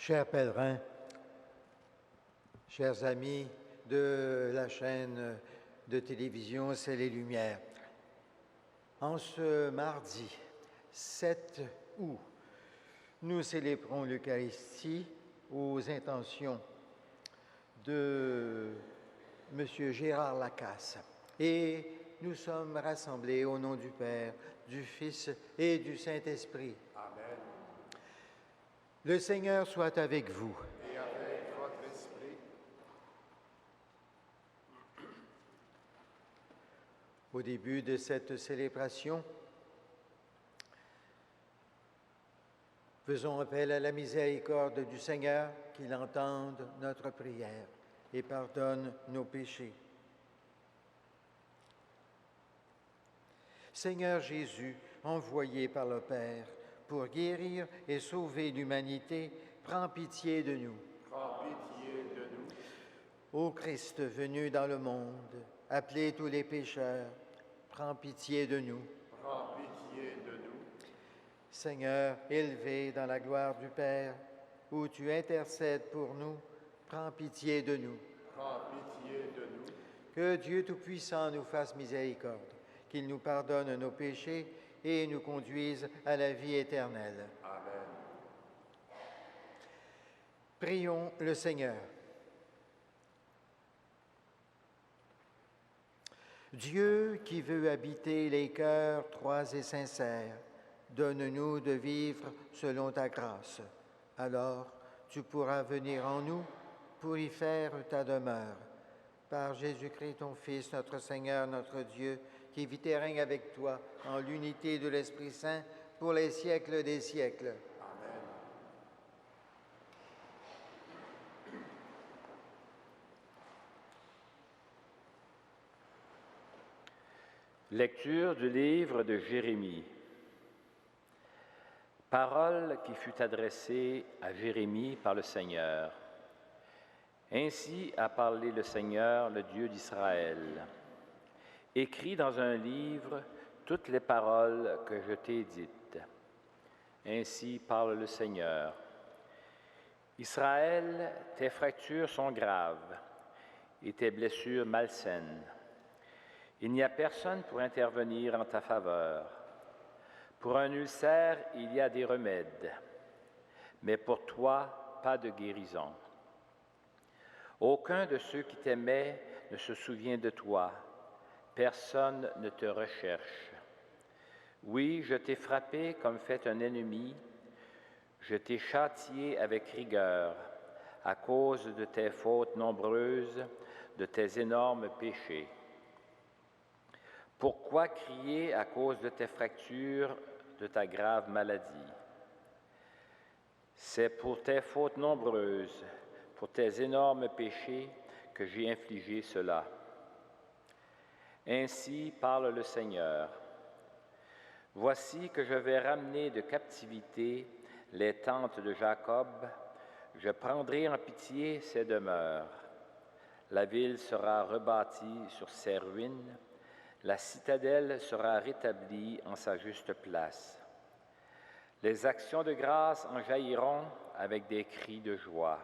Chers pèlerins, chers amis de la chaîne de télévision C'est les Lumières, en ce mardi 7 août, nous célébrons l'Eucharistie aux intentions de M. Gérard Lacasse. Et nous sommes rassemblés au nom du Père, du Fils et du Saint-Esprit. Amen. Le Seigneur soit avec vous. Et avec votre esprit. Au début de cette célébration, faisons appel à la miséricorde du Seigneur, qu'il entende notre prière et pardonne nos péchés. Seigneur Jésus, envoyé par le Père pour guérir et sauver l'humanité, prends pitié de nous. Prends pitié de nous. Ô Christ venu dans le monde, appelez tous les pécheurs, prends pitié de nous. Prends pitié de nous. Seigneur, élevé dans la gloire du Père, où tu intercèdes pour nous, prends pitié de nous. Prends pitié de nous. Que Dieu Tout-Puissant nous fasse miséricorde, qu'il nous pardonne nos péchés et nous conduise à la vie éternelle. Amen. Prions le Seigneur. Dieu qui veut habiter les cœurs droits et sincères, donne-nous de vivre selon ta grâce. Alors, tu pourras venir en nous pour y faire ta demeure. Par Jésus-Christ, ton Fils, notre Seigneur, notre Dieu, qui vit et règne avec toi en l'unité de l'Esprit Saint pour les siècles des siècles. Amen. Lecture du livre de Jérémie. Parole qui fut adressée à Jérémie par le Seigneur. Ainsi a parlé le Seigneur, le Dieu d'Israël. Écris dans un livre toutes les paroles que je t'ai dites. Ainsi parle le Seigneur. Israël, tes fractures sont graves et tes blessures malsaines. Il n'y a personne pour intervenir en ta faveur. Pour un ulcère, il y a des remèdes, mais pour toi, pas de guérison. Aucun de ceux qui t'aimaient ne se souvient de toi. Personne ne te recherche. Oui, je t'ai frappé comme fait un ennemi. Je t'ai châtié avec rigueur à cause de tes fautes nombreuses, de tes énormes péchés. Pourquoi crier à cause de tes fractures, de ta grave maladie? C'est pour tes fautes nombreuses, pour tes énormes péchés que j'ai infligé cela. Ainsi parle le Seigneur. Voici que je vais ramener de captivité les tentes de Jacob, je prendrai en pitié ses demeures. La ville sera rebâtie sur ses ruines, la citadelle sera rétablie en sa juste place. Les actions de grâce en jailliront avec des cris de joie.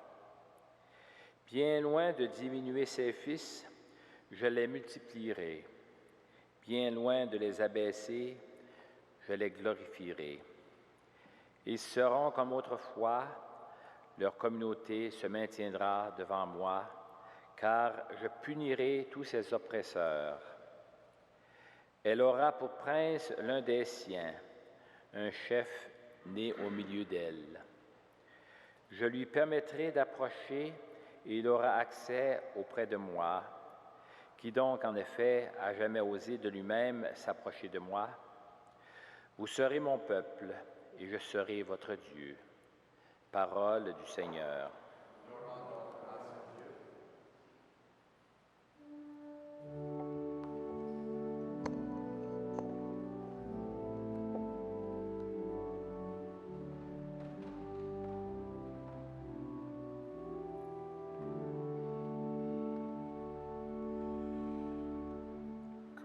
Bien loin de diminuer ses fils, je les multiplierai. Bien loin de les abaisser, je les glorifierai. Ils seront comme autrefois, leur communauté se maintiendra devant moi, car je punirai tous ses oppresseurs. Elle aura pour prince l'un des siens, un chef né au milieu d'elle. Je lui permettrai d'approcher et il aura accès auprès de moi. Qui donc, en effet, a jamais osé de lui-même s'approcher de moi? Vous serez mon peuple et je serai votre Dieu. Parole du Seigneur.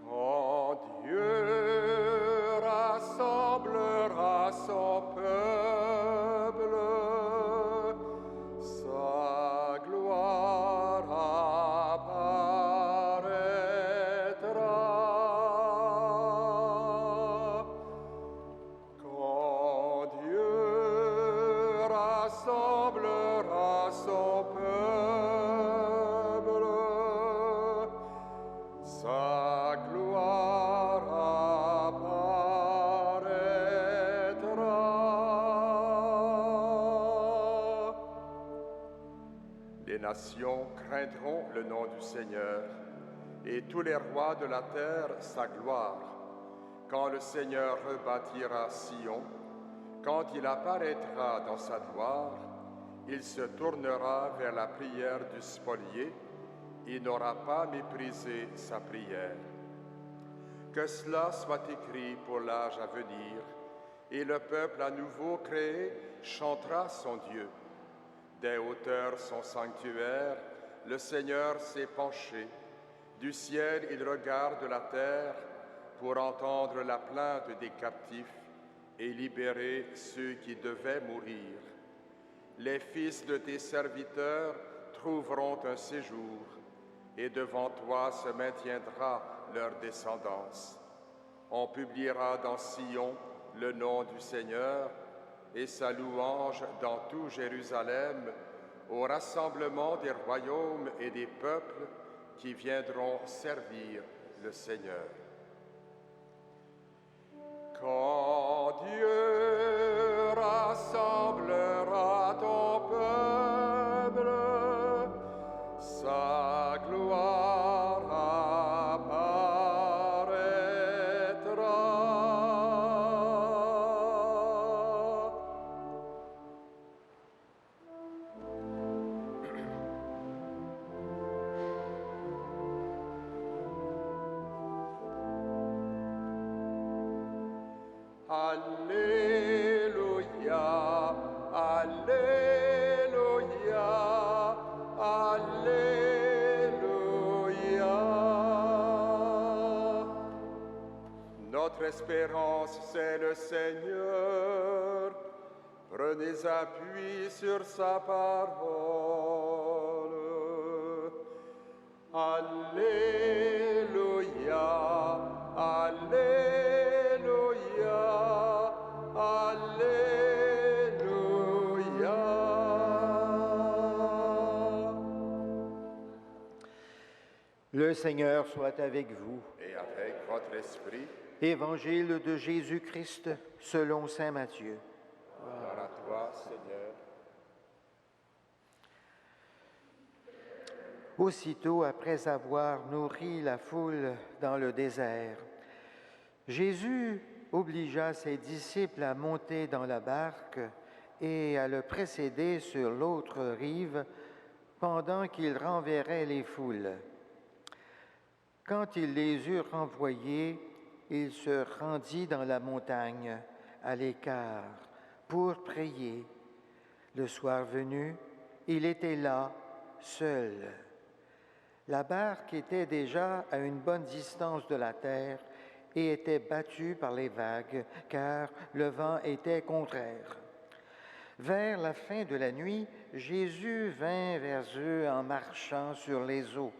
Quand Dieu rassemblera son peuple rassemblera son peuple, sa gloire apparaîtra. Les nations craindront le nom du Seigneur, et tous les rois de la terre sa gloire, quand le Seigneur rebâtira Sion. Quand il apparaîtra dans sa gloire, il se tournera vers la prière du spolié, il n'aura pas méprisé sa prière. Que cela soit écrit pour l'âge à venir, et le peuple à nouveau créé chantera son Dieu. Des hauteurs son sanctuaire, le Seigneur s'est penché. Du ciel il regarde la terre pour entendre la plainte des captifs et libérer ceux qui devaient mourir. Les fils de tes serviteurs trouveront un séjour, et devant toi se maintiendra leur descendance. On publiera dans Sion le nom du Seigneur et sa louange dans tout Jérusalem, au rassemblement des royaumes et des peuples qui viendront servir le Seigneur. Quand Dieu rassemblera ton peuple, sa gloire apparaîtra. Alléluia, Alléluia, Alléluia. Notre espérance, c'est le Seigneur. Prenez appui sur sa parole. Alléluia, Alléluia, Alléluia. Le Seigneur soit avec vous. Et avec votre esprit, Évangile de Jésus-Christ selon saint Matthieu. gloire à toi, Seigneur. Aussitôt après avoir nourri la foule dans le désert, Jésus obligea ses disciples à monter dans la barque et à le précéder sur l'autre rive pendant qu'il renverrait les foules. Quand il les eut renvoyés, il se rendit dans la montagne, à l'écart, pour prier. Le soir venu, il était là, seul. La barque était déjà à une bonne distance de la terre et était battue par les vagues, car le vent était contraire. Vers la fin de la nuit, Jésus vint vers eux en marchant sur les eaux.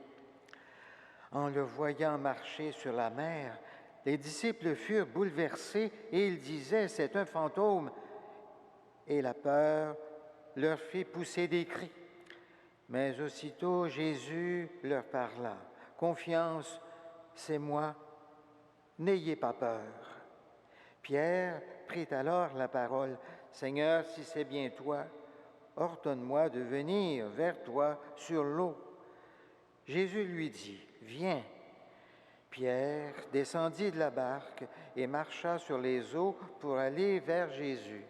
En le voyant marcher sur la mer, les disciples furent bouleversés et ils disaient « C'est un fantôme !» Et la peur leur fit pousser des cris. Mais aussitôt Jésus leur parla. « Confiance, c'est moi, n'ayez pas peur. » Pierre prit alors la parole. « Seigneur, si c'est bien toi, ordonne-moi de venir vers toi sur l'eau. » Jésus lui dit, « Viens. » Pierre descendit de la barque et marcha sur les eaux pour aller vers Jésus.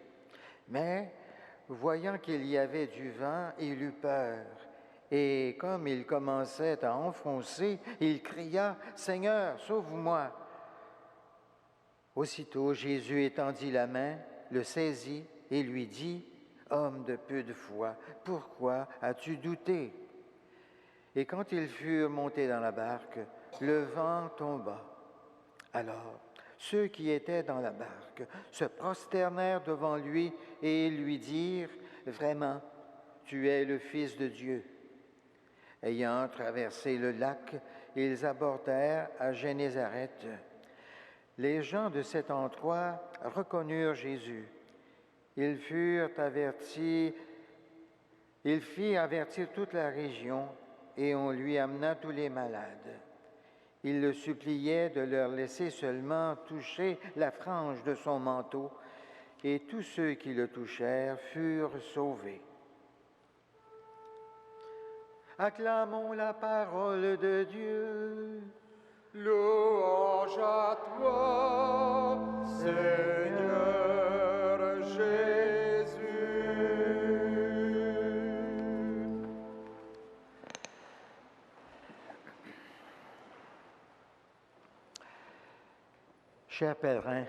Mais, voyant qu'il y avait du vent, il eut peur. Et comme il commençait à enfoncer, il cria, « Seigneur, sauve-moi » Aussitôt Jésus étendit la main, le saisit et lui dit, « Homme de peu de foi, pourquoi as-tu douté ?» Et quand ils furent montés dans la barque, le vent tomba. Alors, ceux qui étaient dans la barque se prosternèrent devant lui et lui dirent, « Vraiment, tu es le Fils de Dieu. » Ayant traversé le lac, ils abordèrent à Génézareth. Les gens de cet endroit reconnurent Jésus. Ils furent avertis Il fit avertir toute la région et on lui amena tous les malades. Il le suppliait de leur laisser seulement toucher la frange de son manteau, et tous ceux qui le touchèrent furent sauvés. Acclamons la parole de Dieu. Louange à toi, Seigneur Jésus. Chers pèlerins,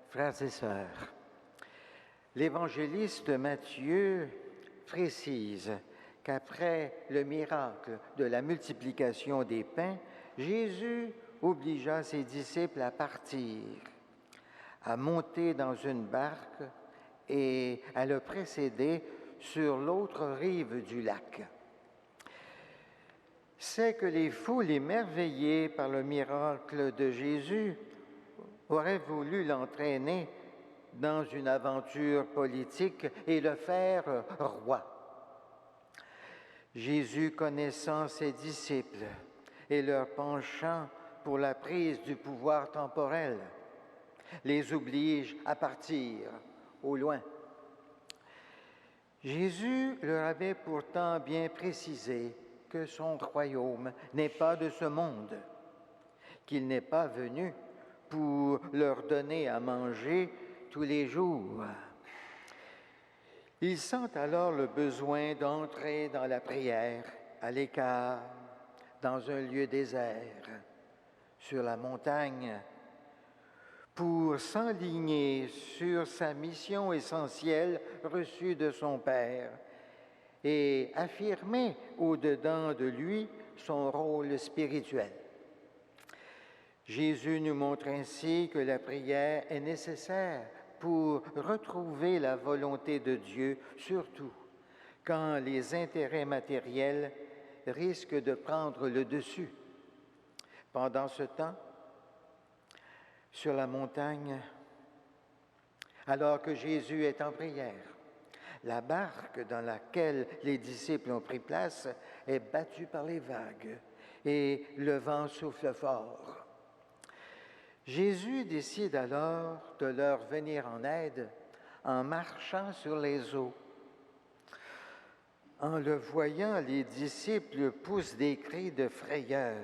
frères et sœurs, l'évangéliste Matthieu précise qu'après le miracle de la multiplication des pains, Jésus obligea ses disciples à partir, à monter dans une barque et à le précéder sur l'autre rive du lac. C'est que les foules émerveillées par le miracle de Jésus auraient voulu l'entraîner dans une aventure politique et le faire roi. Jésus, connaissant ses disciples et leur penchant pour la prise du pouvoir temporel, les oblige à partir au loin. Jésus leur avait pourtant bien précisé que son royaume n'est pas de ce monde, qu'il n'est pas venu pour leur donner à manger tous les jours. Ils sentent alors le besoin d'entrer dans la prière, à l'écart, dans un lieu désert, sur la montagne, pour s'enligner sur sa mission essentielle reçue de son Père et affirmer au-dedans de lui son rôle spirituel. Jésus nous montre ainsi que la prière est nécessaire pour retrouver la volonté de Dieu, surtout quand les intérêts matériels risquent de prendre le dessus. Pendant ce temps, sur la montagne, alors que Jésus est en prière, la barque dans laquelle les disciples ont pris place est battue par les vagues et le vent souffle fort. Jésus décide alors de leur venir en aide en marchant sur les eaux. En le voyant, les disciples poussent des cris de frayeur.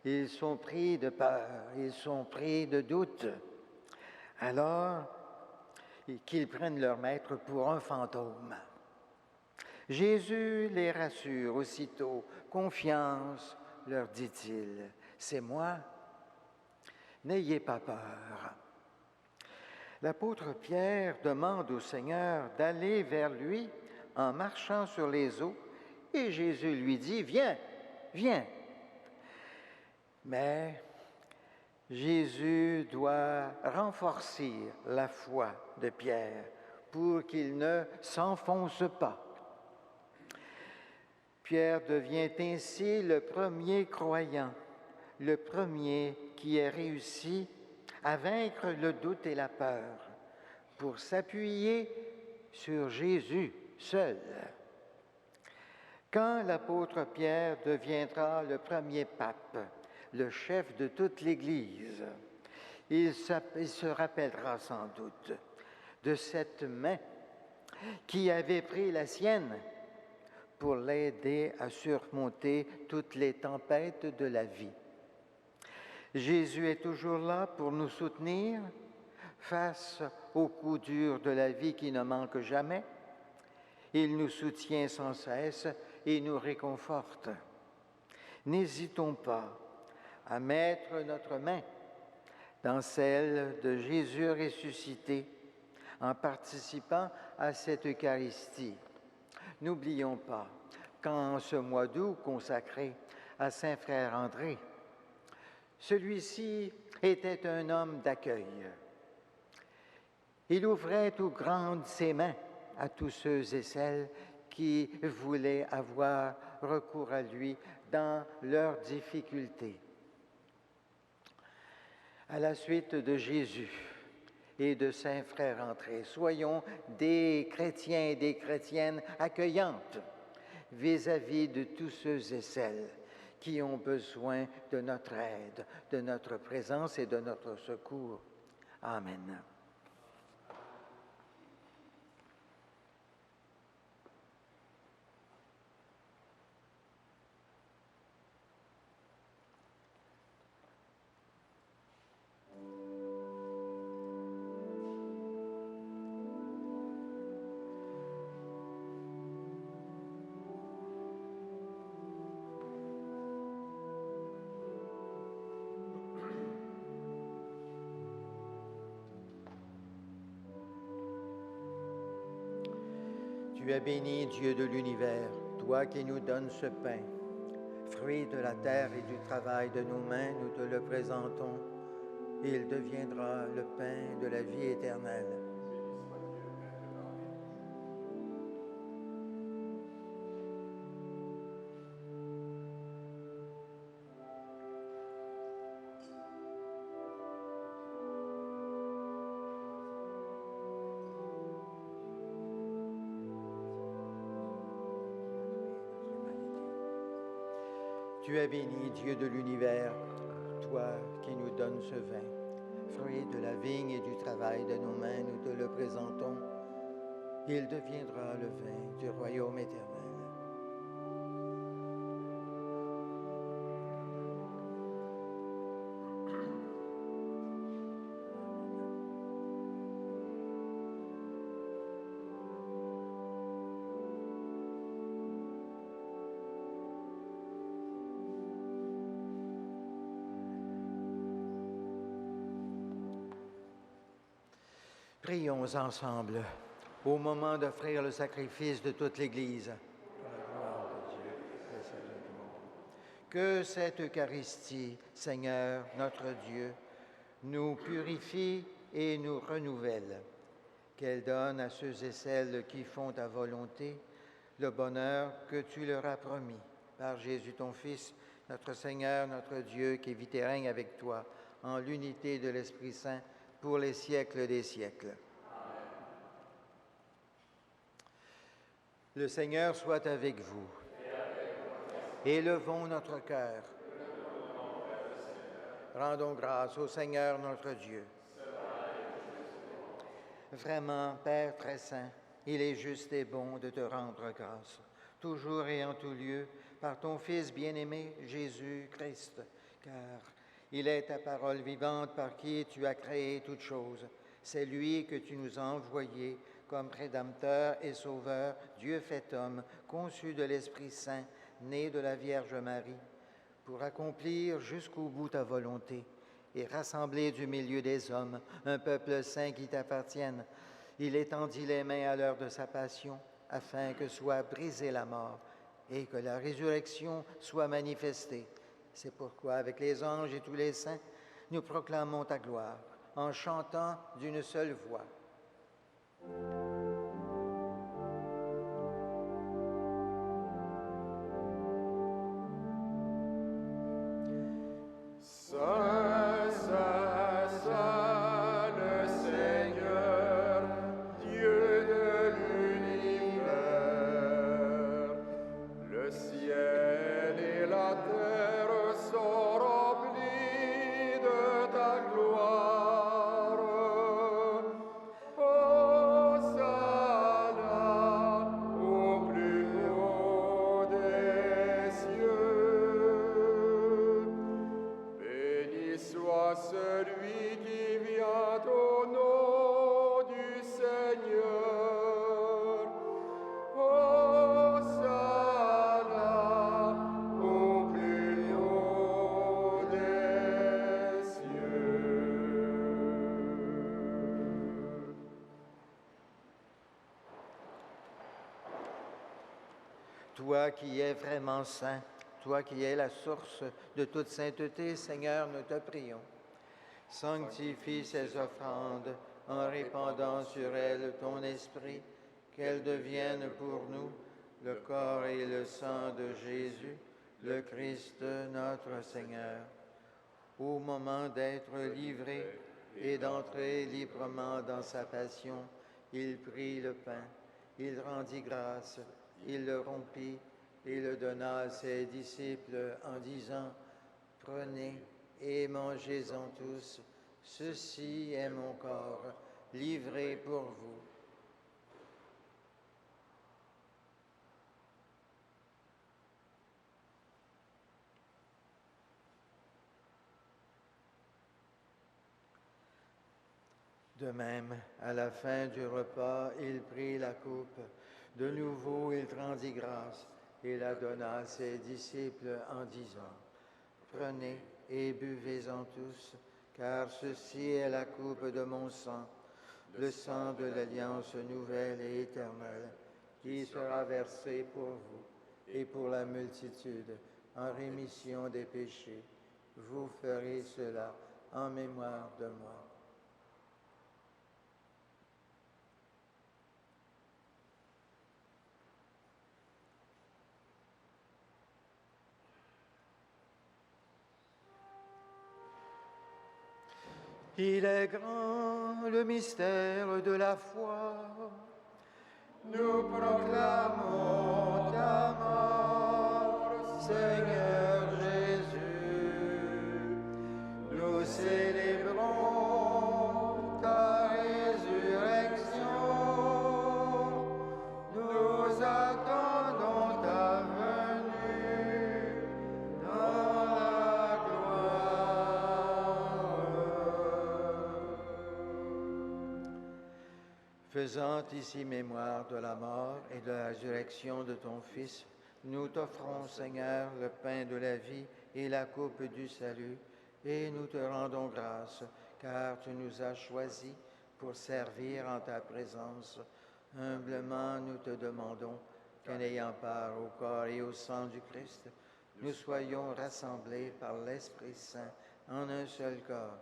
Ils sont pris de peur, ils sont pris de doute. Alors qu'ils prennent leur maître pour un fantôme. Jésus les rassure aussitôt. « Confiance, leur dit-il, c'est moi. N'ayez pas peur. » L'apôtre Pierre demande au Seigneur d'aller vers lui en marchant sur les eaux et Jésus lui dit « Viens, viens !» Mais Jésus doit renforcer la foi de Pierre pour qu'il ne s'enfonce pas. Pierre devient ainsi le premier croyant, le premier qui ait réussi à vaincre le doute et la peur pour s'appuyer sur Jésus seul. Quand l'apôtre Pierre deviendra le premier pape, le chef de toute l'Église, il se rappellera sans doute de cette main qui avait pris la sienne pour l'aider à surmonter toutes les tempêtes de la vie. Jésus est toujours là pour nous soutenir face aux coups durs de la vie qui ne manquent jamais. Il nous soutient sans cesse et nous réconforte. N'hésitons pas à mettre notre main dans celle de Jésus ressuscité en participant à cette Eucharistie. N'oublions pas qu'en ce mois d'août consacré à Saint Frère André, celui-ci était un homme d'accueil. Il ouvrait tout grandes ses mains à tous ceux et celles qui voulaient avoir recours à lui dans leurs difficultés. À la suite de Jésus, et de saints frères entrés. Soyons des chrétiens et des chrétiennes accueillantes vis-à-vis de tous ceux et celles qui ont besoin de notre aide, de notre présence et de notre secours. Amen. Tu es béni, Dieu de l'univers, toi qui nous donnes ce pain. Fruit de la terre et du travail de nos mains, nous te le présentons. Il deviendra le pain de la vie éternelle. Tu es béni, Dieu de l'univers, toi qui nous donnes ce vin. Fruit de la vigne et du travail de nos mains, nous te le présentons. Il deviendra le vin du royaume éternel. Prions ensemble au moment d'offrir le sacrifice de toute l'Église. Que cette Eucharistie, Seigneur, notre Dieu, nous purifie et nous renouvelle. Qu'elle donne à ceux et celles qui font ta volonté le bonheur que tu leur as promis. Par Jésus ton Fils, notre Seigneur, notre Dieu, qui vit et règne avec toi en l'unité de l'Esprit Saint, pour les siècles des siècles. Amen. Le Seigneur soit avec vous. Élevons notre cœur. Rendons grâce au Seigneur notre Dieu. Vraiment, Père très saint, il est juste et bon de te rendre grâce, toujours et en tout lieu, par ton Fils bien-aimé, Jésus-Christ, car il est ta parole vivante par qui tu as créé toutes choses. C'est lui que tu nous as envoyé comme Rédempteur et Sauveur, Dieu fait homme, conçu de l'Esprit Saint, né de la Vierge Marie, pour accomplir jusqu'au bout ta volonté et rassembler du milieu des hommes un peuple saint qui t'appartienne. Il étendit les mains à l'heure de sa passion, afin que soit brisée la mort et que la résurrection soit manifestée. C'est pourquoi, avec les anges et tous les saints, nous proclamons ta gloire en chantant d'une seule voix. Saint, Saint, Saint, le Seigneur, Dieu de l'univers, le ciel et la terre sont remplis de ta gloire. Hosanna au plus haut des cieux. Béni soit celui qui vient au nom du Seigneur. Hosanna au plus haut des cieux. Toi qui es vraiment saint, toi qui es la source de toute sainteté, Seigneur, nous te prions. Sanctifie ces offrandes en répandant sur elles ton esprit, qu'elles deviennent pour nous le corps et le sang de Jésus, le Christ notre Seigneur. Au moment d'être livré, et d'entrer librement dans sa passion, il prit le pain, il rendit grâce, il le rompit et le donna à ses disciples en disant, « Prenez et mangez-en tous, ceci est mon corps, livré pour vous. » De même, à la fin du repas, il prit la coupe. De nouveau, il rendit grâce et la donna à ses disciples en disant, « Prenez et buvez-en tous, car ceci est la coupe de mon sang, le sang de l'alliance nouvelle et éternelle, qui sera versé pour vous et pour la multitude en rémission des péchés. Vous ferez cela en mémoire de moi. » Il est grand le mystère de la foi. Nous proclamons ta mort, Seigneur Jésus. Nous célébrons ta résurrection. Nous attendons ta venue dans la gloire. Faisant ici mémoire de la mort et de la résurrection de ton Fils, nous t'offrons, Seigneur, le pain de la vie et la coupe du salut, et nous te rendons grâce, car tu nous as choisis pour servir en ta présence. Humblement, nous te demandons qu'en ayant part au corps et au sang du Christ, nous soyons rassemblés par l'Esprit Saint en un seul corps.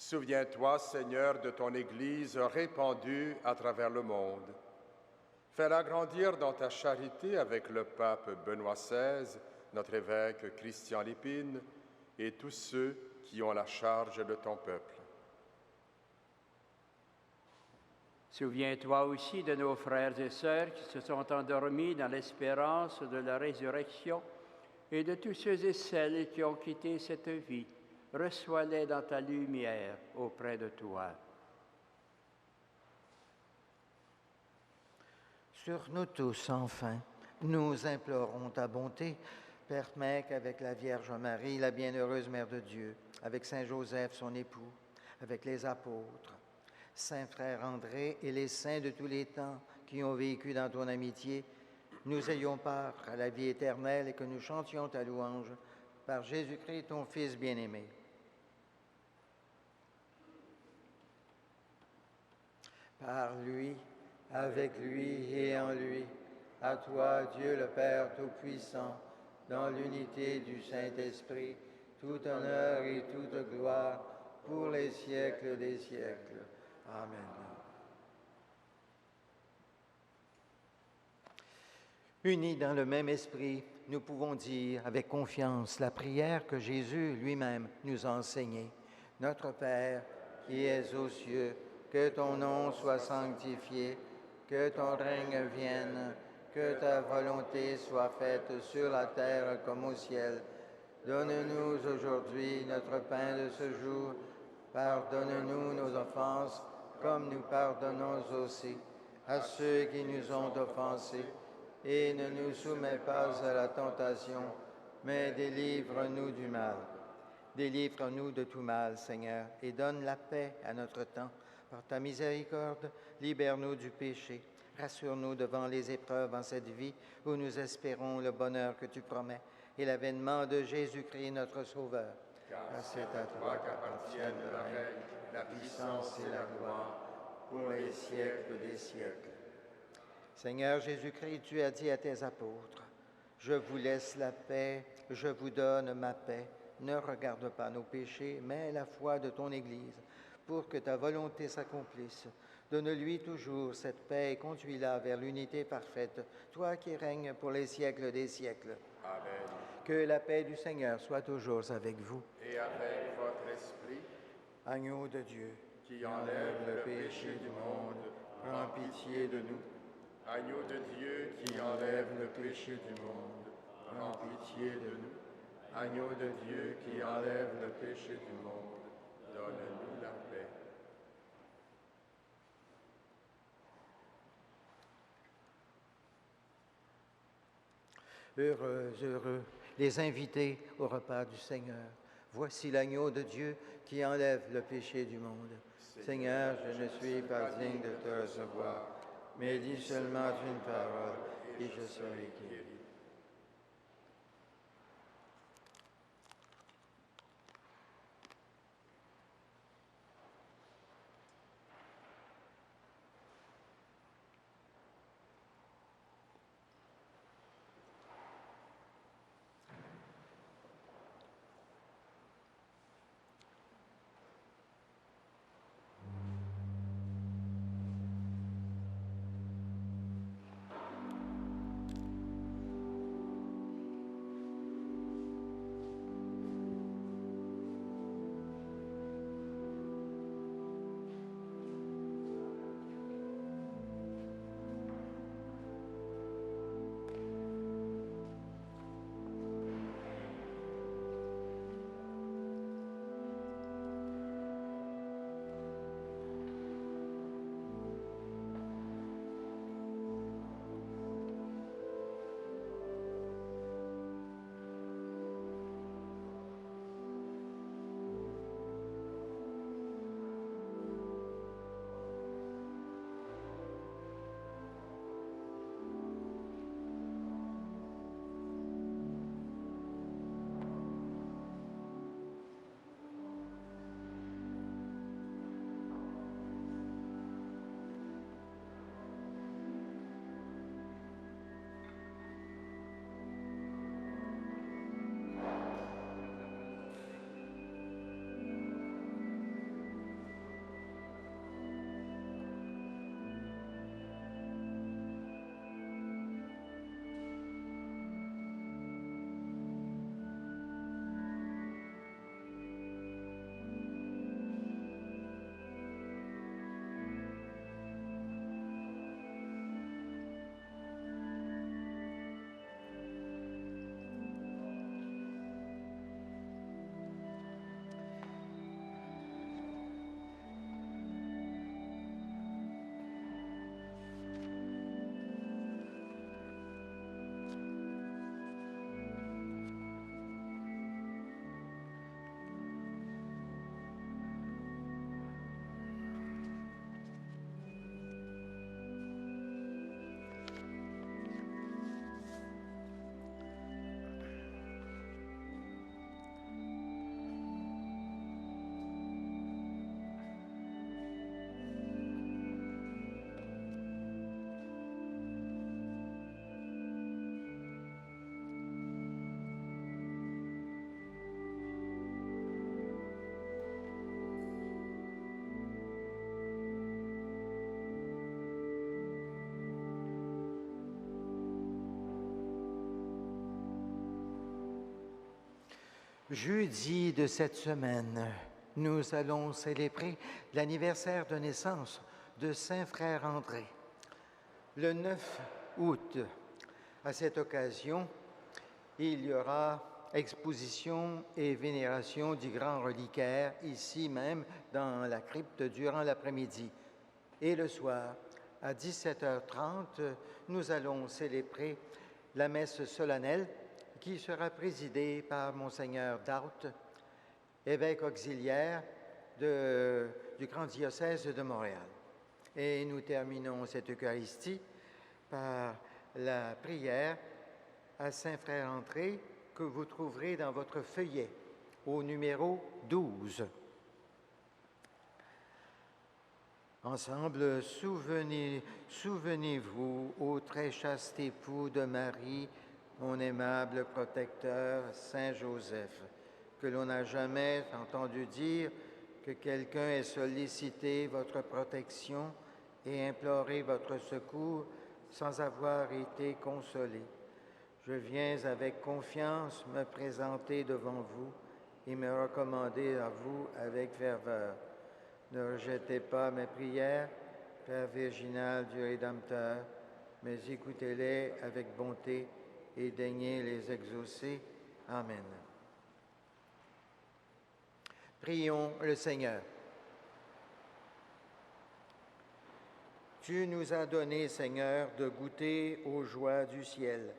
Souviens-toi, Seigneur, de ton Église répandue à travers le monde. Fais-la grandir dans ta charité avec le pape Benoît XVI, notre évêque Christian Lépine et tous ceux qui ont la charge de ton peuple. Souviens-toi aussi de nos frères et sœurs qui se sont endormis dans l'espérance de la résurrection et de tous ceux et celles qui ont quitté cette vie. Reçois-les dans ta lumière auprès de toi. Sur nous tous, enfin, nous implorons ta bonté. Permets qu'avec la Vierge Marie, la bienheureuse Mère de Dieu, avec Saint Joseph, son époux, avec les apôtres, Saint Frère André et les saints de tous les temps qui ont vécu dans ton amitié, nous ayons part à la vie éternelle et que nous chantions ta louange par Jésus-Christ, ton Fils bien-aimé. Par lui, avec lui et en lui, à toi, Dieu le Père Tout-Puissant, dans l'unité du Saint-Esprit, tout honneur et toute gloire pour les siècles des siècles. Amen. Unis dans le même esprit, nous pouvons dire avec confiance la prière que Jésus lui-même nous a enseignée. Notre Père, qui es aux cieux, que ton nom soit sanctifié, que ton règne vienne, que ta volonté soit faite sur la terre comme au ciel. Donne-nous aujourd'hui notre pain de ce jour. Pardonne-nous nos offenses, comme nous pardonnons aussi à ceux qui nous ont offensés. Et ne nous soumets pas à la tentation, mais délivre-nous du mal. Délivre-nous de tout mal, Seigneur, et donne la paix à notre temps. Par ta miséricorde, libère-nous du péché. Rassure-nous devant les épreuves en cette vie où nous espérons le bonheur que tu promets et l'avènement de Jésus-Christ, notre Sauveur. Car c'est à toi qu'appartiennent le règne, la puissance et la gloire pour les siècles des siècles. Seigneur Jésus-Christ, tu as dit à tes apôtres, « Je vous laisse la paix, je vous donne ma paix. Ne regarde pas nos péchés, mais la foi de ton Église, pour que ta volonté s'accomplisse. Donne-lui toujours cette paix et conduis-la vers l'unité parfaite, toi qui règnes pour les siècles des siècles. » Amen. Que la paix du Seigneur soit toujours avec vous. Et avec Agneau de Dieu, qui enlève le péché du monde, prends pitié de nous. Agneau de Dieu, qui enlève le péché du monde, prends pitié de nous. Agneau de Dieu, qui enlève le péché du monde, donne-nous la paix. Heureux, heureux, les invités au repas du Seigneur. Voici l'agneau de Dieu qui enlève le péché du monde. Seigneur, je ne suis pas digne de te recevoir, mais dis seulement une parole et je serai guéri. Jeudi de cette semaine, nous allons célébrer l'anniversaire de naissance de Saint Frère André. Le 9 août, à cette occasion, il y aura exposition et vénération du grand reliquaire ici même dans la crypte durant l'après-midi. Et le soir, à 17h30, nous allons célébrer la messe solennelle qui sera présidée par Monseigneur Daut, évêque auxiliaire du Grand Diocèse de Montréal. Et nous terminons cette Eucharistie par la prière à Saint-Frère André que vous trouverez dans votre feuillet au numéro 12. Ensemble, souvenez-vous, ô très chaste époux de Marie, mon aimable protecteur, Saint Joseph, que l'on n'a jamais entendu dire que quelqu'un ait sollicité votre protection et imploré votre secours sans avoir été consolé. Je viens avec confiance me présenter devant vous et me recommander à vous avec ferveur. Ne rejetez pas mes prières, Père virginal du Rédempteur, mais écoutez-les avec bonté et daignez les exaucer. Amen. Prions le Seigneur. Tu nous as donné, Seigneur, de goûter aux joies du ciel.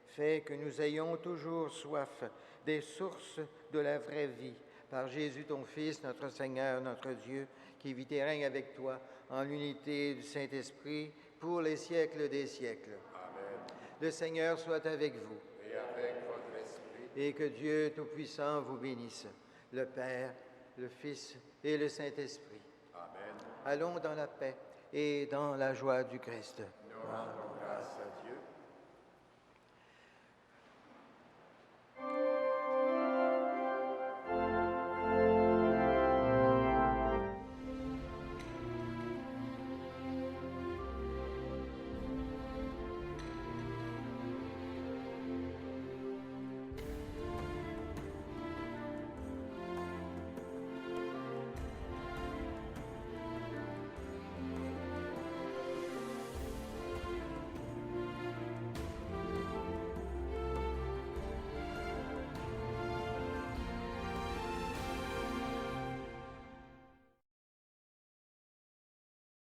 Fais que nous ayons toujours soif des sources de la vraie vie. Par Jésus, ton Fils, notre Seigneur, notre Dieu, qui vit et règne avec toi en l'unité du Saint-Esprit pour les siècles des siècles. Amen. Le Seigneur soit avec vous. Et avec votre esprit. Et que Dieu Tout-Puissant vous bénisse, le Père, le Fils et le Saint-Esprit. Amen. Allons dans la paix et dans la joie du Christ. Nous rendons